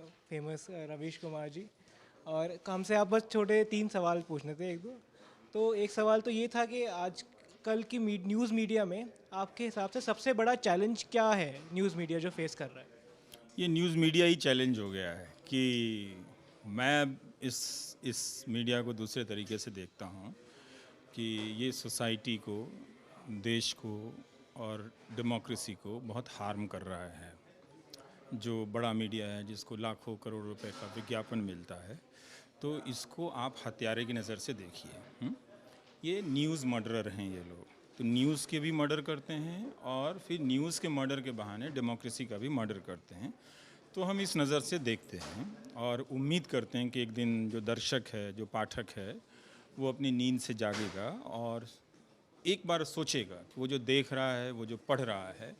Famous Ravish Kumar ji. और हमसे आप बस छोटे 3 सवाल पूछने थे, 1-2। तो एक सवाल तो ये था कि आज कल की न्यूज़ मीडिया में आपके हिसाब से सबसे बड़ा चैलेंज क्या है, न्यूज़ मीडिया जो फेस कर रहा है? ये न्यूज़ मीडिया ही चैलेंज हो गया है कि मैं इस मीडिया को दूसरे तरीके से देखता हूँ कि ये सोसाइटी को, देश को और डेमोक्रेसी को बहुत हार्म कर रहा है। जो बड़ा मीडिया है जिसको लाखों करोड़ रुपए का विज्ञापन मिलता है, तो इसको आप हत्यारे की नज़र से देखिए। ये न्यूज़ मर्डरर हैं ये लोग। तो न्यूज़ के भी मर्डर करते हैं और फिर न्यूज़ के मर्डर के बहाने डेमोक्रेसी का भी मर्डर करते हैं। तो हम इस नज़र से देखते हैं और उम्मीद करते हैं कि एक दिन जो दर्शक है, जो पाठक है, वो अपनी नींद से जागेगा और एक बार सोचेगा कि वो जो देख रहा है, वो जो पढ़ रहा है,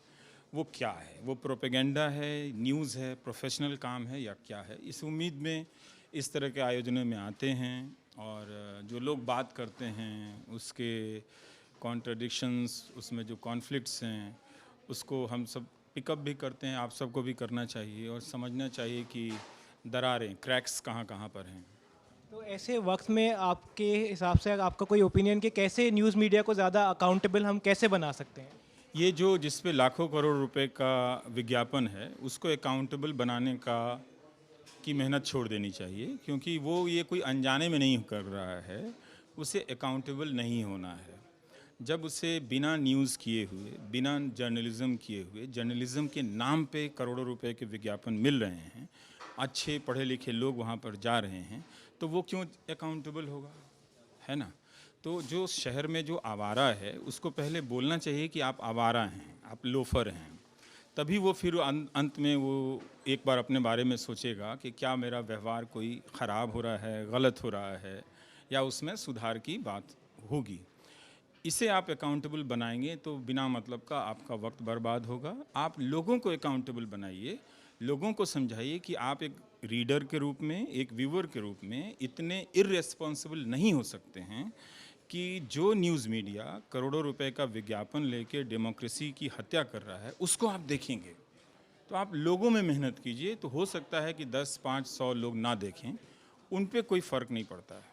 वो क्या है, वो प्रोपेगेंडा है, न्यूज़ है, प्रोफेशनल काम है या क्या है। इस उम्मीद में इस तरह के आयोजनों में आते हैं और जो लोग बात करते हैं उसके कॉन्ट्रडिक्शंस, उसमें जो कॉन्फ्लिक्ट्स हैं, उसको हम सब पिकअप भी करते हैं। आप सबको भी करना चाहिए और समझना चाहिए कि दरारें, क्रैक्स कहाँ कहाँ पर हैं। तो ऐसे वक्त में आपके हिसाब से आपका कोई ओपिनियन कि कैसे न्यूज़ मीडिया को ज़्यादा अकाउंटेबल हम कैसे बना सकते हैं? ये जो जिस पे लाखों करोड़ रुपए का विज्ञापन है, उसको अकाउंटेबल बनाने का की मेहनत छोड़ देनी चाहिए, क्योंकि वो ये कोई अनजाने में नहीं कर रहा है, उसे अकाउंटेबल नहीं होना है। जब उसे बिना न्यूज़ किए हुए, बिना जर्नलिज़्म किए हुए, जर्नलिज़्म के नाम पे करोड़ों रुपए के विज्ञापन मिल रहे हैं, अच्छे पढ़े लिखे लोग वहाँ पर जा रहे हैं, तो वो क्यों अकाउंटेबल होगा, है ना? तो जो शहर में जो आवारा है, उसको पहले बोलना चाहिए कि आप आवारा हैं, आप लोफर हैं। तभी वो फिर अंत में वो एक बार अपने बारे में सोचेगा कि क्या मेरा व्यवहार कोई ख़राब हो रहा है, गलत हो रहा है, या उसमें सुधार की बात होगी। इसे आप अकाउंटेबल बनाएंगे तो बिना मतलब का आपका वक्त बर्बाद होगा। आप लोगों को अकाउंटेबल बनाइए, लोगों को समझाइए कि आप एक रीडर के रूप में, एक व्यूअर के रूप में इतने इर्रेस्पॉन्सिबल नहीं हो सकते हैं कि जो न्यूज़ मीडिया करोड़ों रुपए का विज्ञापन लेके डेमोक्रेसी की हत्या कर रहा है, उसको आप देखेंगे। तो आप लोगों में मेहनत कीजिए, तो हो सकता है कि 10, 5, 100 लोग ना देखें, उन पे कोई फ़र्क नहीं पड़ता है।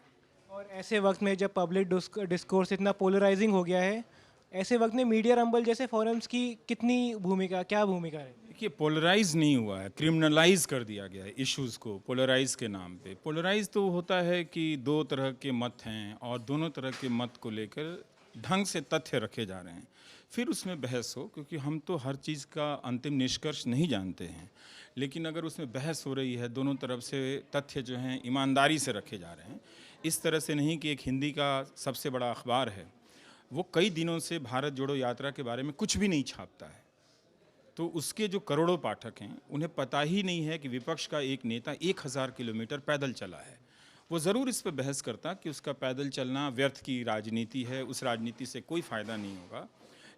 और ऐसे वक्त में जब पब्लिक डिस्कोर्स इतना पोलराइजिंग हो गया है, ऐसे वक्त में मीडिया रंबल जैसे फोरम्स की क्या भूमिका है? देखिए, पोलराइज नहीं हुआ है, क्रिमिनलाइज कर दिया गया है इश्यूज़ को पोलराइज के नाम पे। पोलराइज तो होता है कि दो तरह के मत हैं और दोनों तरह के मत को लेकर ढंग से तथ्य रखे जा रहे हैं, फिर उसमें बहस हो, क्योंकि हम तो हर चीज़ का अंतिम निष्कर्ष नहीं जानते हैं। लेकिन अगर उसमें बहस हो रही है, दोनों तरफ से तथ्य जो हैं ईमानदारी से रखे जा रहे हैं, इस तरह से नहीं कि एक हिंदी का सबसे बड़ा अखबार है, वो कई दिनों से भारत जोड़ो यात्रा के बारे में कुछ भी नहीं छापता है, तो उसके जो करोड़ों पाठक हैं उन्हें पता ही नहीं है कि विपक्ष का एक नेता 1000 किलोमीटर पैदल चला है। वो ज़रूर इस पर बहस करता कि उसका पैदल चलना व्यर्थ की राजनीति है, उस राजनीति से कोई फ़ायदा नहीं होगा,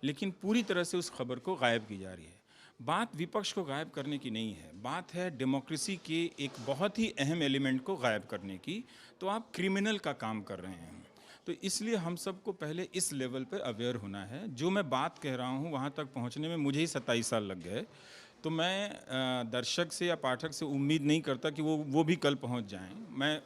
लेकिन पूरी तरह से उस खबर को गायब की जा रही है। बात विपक्ष को गायब करने की नहीं है, बात है डेमोक्रेसी के एक बहुत ही अहम एलिमेंट को गायब करने की। तो आप क्रिमिनल का काम कर रहे हैं। तो इसलिए हम सबको पहले इस लेवल पर अवेयर होना है। जो मैं बात कह रहा हूँ वहाँ तक पहुँचने में मुझे ही 27 साल लग गए। तो मैं दर्शक से या पाठक से उम्मीद नहीं करता कि वो भी कल पहुँच जाएं। मैं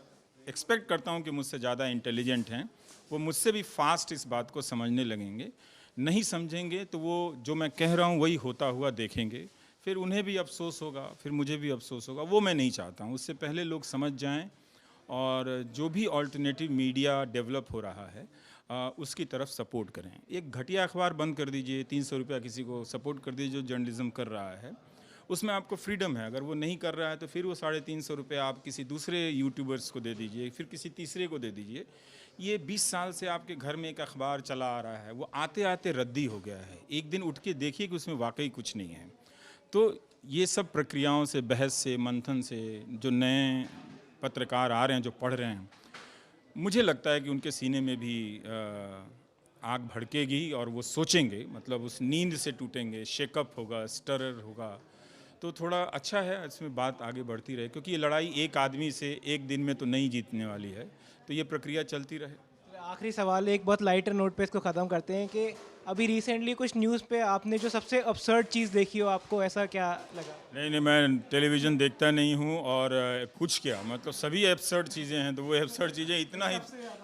एक्सपेक्ट करता हूँ कि मुझसे ज़्यादा इंटेलिजेंट हैं, वो मुझसे भी फास्ट इस बात को समझने लगेंगे। नहीं समझेंगे तो वो जो मैं कह रहा हूँ वही होता हुआ देखेंगे, फिर उन्हें भी अफसोस होगा, फिर मुझे भी अफसोस होगा। वो मैं नहीं चाहता हूँ। उससे पहले लोग समझ जाएं और जो भी अल्टरनेटिव मीडिया डेवलप हो रहा है उसकी तरफ सपोर्ट करें। एक घटिया अखबार बंद कर दीजिए, 300 रुपया किसी को सपोर्ट कर दीजिए जो जर्नलिज्म कर रहा है, उसमें आपको फ्रीडम है। अगर वो नहीं कर रहा है तो फिर वो 350 रुपये आप किसी दूसरे यूट्यूबर्स को दे दीजिए, फिर किसी तीसरे को दे दीजिए। ये 20 साल से आपके घर में एक अखबार चला आ रहा है, वो आते आते रद्दी हो गया है। एक दिन उठ के देखिए कि उसमें वाकई कुछ नहीं है। तो ये सब प्रक्रियाओं से, बहस से, मंथन से जो नए पत्रकार आ रहे हैं, जो पढ़ रहे हैं, मुझे लगता है कि उनके सीने में भी आग भड़केगी और वो सोचेंगे, मतलब उस नींद से टूटेंगे, शेकअप होगा, स्टरर होगा। तो थोड़ा अच्छा है इसमें बात आगे बढ़ती रहे, क्योंकि ये लड़ाई एक आदमी से एक दिन में तो नहीं जीतने वाली है। तो ये प्रक्रिया चलती रहे। आखिरी सवाल एक बहुत लाइटर नोट पे इसको ख़त्म करते हैं कि अभी रिसेंटली कुछ न्यूज़ पे आपने जो सबसे absurd चीज़ देखी हो, आपको ऐसा क्या लगा? नहीं नहीं, मैं टेलीविज़न देखता नहीं हूँ और कुछ क्या मतलब सभी एब्सर्ड चीज़ें हैं, तो वो एब्सर्ड चीज़ें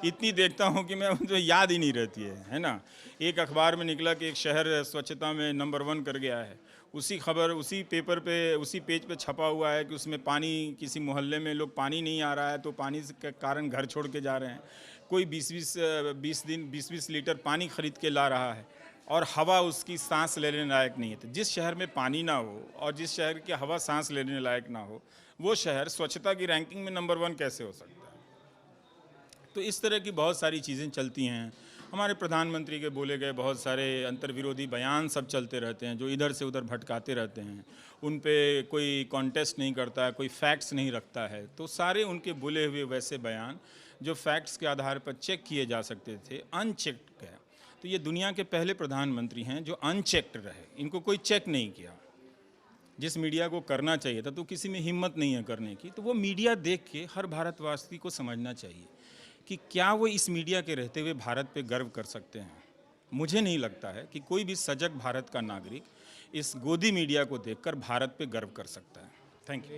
इतनी देखता हूँ कि मैं मुझे याद ही नहीं रहती है ना। एक अखबार में निकला कि एक शहर स्वच्छता में नंबर 1 कर गया है, उसी खबर उसी पेपर पे उसी पेज पे छपा हुआ है कि उसमें पानी, किसी मोहल्ले में लोग पानी नहीं आ रहा है तो पानी के कारण घर छोड़ के जा रहे हैं, कोई 20-20 लीटर पानी खरीद के ला रहा है और हवा उसकी सांस लेने लायक नहीं है। तो जिस शहर में पानी ना हो और जिस शहर की हवा सांस लेने लायक ना हो, वो शहर स्वच्छता की रैंकिंग में नंबर 1 कैसे हो सकता है? तो इस तरह की बहुत सारी चीज़ें चलती हैं। हमारे प्रधानमंत्री के बोले गए बहुत सारे अंतर्विरोधी बयान सब चलते रहते हैं, जो इधर से उधर भटकाते रहते हैं। उन पे कोई कॉन्टेस्ट नहीं करता है, कोई फैक्ट्स नहीं रखता है। तो सारे उनके बोले हुए वैसे बयान जो फैक्ट्स के आधार पर चेक किए जा सकते थे, अनचेक्ड है। तो ये दुनिया के पहले प्रधानमंत्री हैं जो अनचेक्ड रहे, इनको कोई चेक नहीं किया। जिस मीडिया को करना चाहिए था तो किसी में हिम्मत नहीं है करने की। तो वो मीडिया देख के हर भारतवासी को समझना चाहिए कि क्या वो इस मीडिया के रहते हुए भारत पे गर्व कर सकते हैं। मुझे नहीं लगता है कि कोई भी सजग भारत का नागरिक इस गोदी मीडिया को देखकर भारत पे गर्व कर सकता है। Thank you.